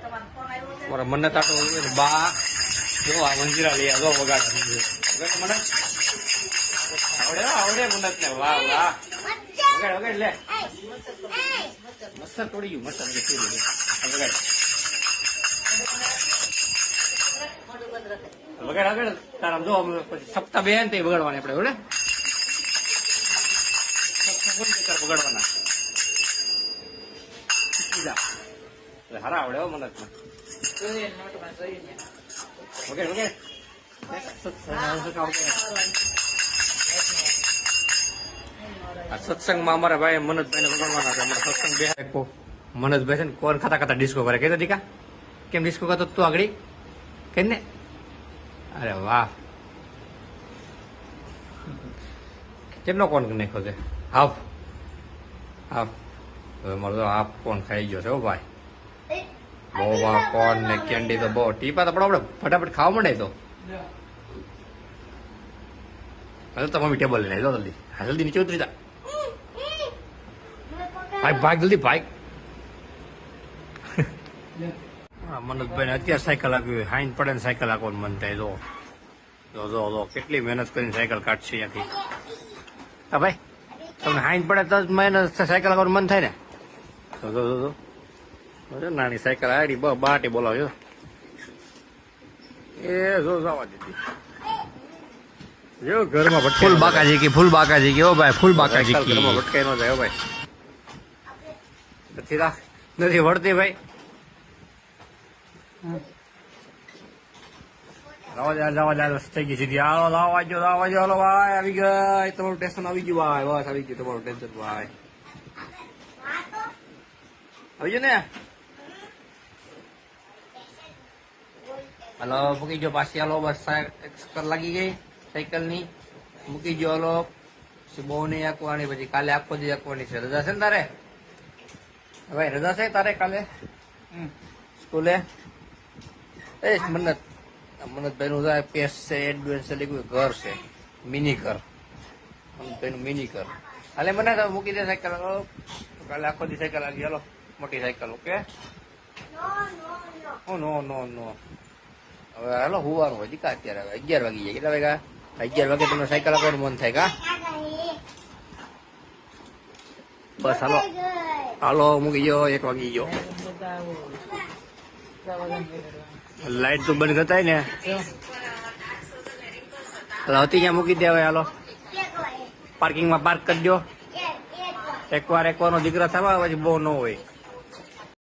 મારા મને તાટો બા જો આ મંજીરા લઈ આવો વગાડ મને આવડે મને ને વાહ વાહ વગાડ વગાડ લે મસ્ત તોડી ગયું મસ્ત વગાડ વગાડ વગાડ તારા જો પછી સપ્તાહ બે ને તે વગાડવાની આપણે બરોબર વગાડવાના હારા આવડે હો મને વગેરે વગેરે સત્સંગમાં અમારા ભાઈ મનોજભાઈ ને વગાડવાના છે અમારા સત્સંગ બે મનોજભાઈ છે ને કોણ ખાતા ખાતા ડિસ્કો કરે કહેતો દીકા કેમ ડિસ્કો કરતો તું આગળ કે ને અરે વાહ કેટલો કોણ નાખ્યો છે હાફ હાફ હવે મારો હાફ કોણ ખાઈ ગયો છે હો ભાઈ બહુ કોર્ન ને કેન્ડી તો બહુ ટીપા તો આપણે ફટાફટ ખાવા માંડે તો હવે તો મમ્મી ટેબલ લઈને જો જલ્દી હા જલ્દી નીચે ઉતરી જા ભાઈ ભાગ જલ્દી ભાગ મનોજભાઈ ને અત્યારે સાયકલ આપી હાઈન પડે ને સાયકલ આપવાનું મન થાય જો જો કેટલી મહેનત કરીને સાયકલ કાઢશે ત્યાંથી હા ભાઈ તમને હાઈન પડે તો જ મહેનત સાયકલ આપવાનું મન થાય ને જો નાની સાયકલ આડી બાટી બોલાવ્યો એ જો જવા દીધી જો ઘરમાં ભટકે ફૂલ બાકાજી કી ફૂલ બાકાજી કી ઓ ભાઈ ફૂલ બાકાજી કી ઘરમાં ભટકાઈ ન જાય ભાઈ નથી વળતી ભાઈ જવા થઈ ગઈ સીધી હાલો લાવવા જો હાલો ભાઈ આવી ગઈ તમારું ટેન્શન આવી ગયું ભાઈ બસ આવી ગયું તમારું ટેન્શન ભાઈ આવી ગયું ને હલો મૂકી જો પાછી હાલો બસ ચક્કર લાગી ગઈ સાયકલ ની મૂકી જો હાલો બહુ નહીં આંકવાની પછી કાલે આખો દી આંકવાની છે રજા છે ને તારે ભાઈ રજા છે તારે કાલે સ્કૂલે એ મનોજભાઈ નું પેસ છે એડવેન્ચર ઘર છે મિની ઘર મનોજભાઈ નું મિની ઘર હાલે મને મૂકી દે સાયકલ કાલે આખો દી સાયકલ લાગી હાલો મોટી સાયકલ ઓકે નો નો નો હવે હાલો હુવાનું હોય દીકા અત્યારે હવે 11 વાગી જાય કેટલા વાગ્યા 11 વાગે તમને સાયકલ આપવાનું મન થાય કા બસ હાલો હાલો મૂકી ગયો 1 વાગી ગયો લાઈટ તો બંધ કરતા ને હતી ત્યાં મૂકી દે હવે હાલો પાર્કિંગમાં પાર્ક કરજો એકવાર નો દીકરા થવા પછી બહુ ન હોય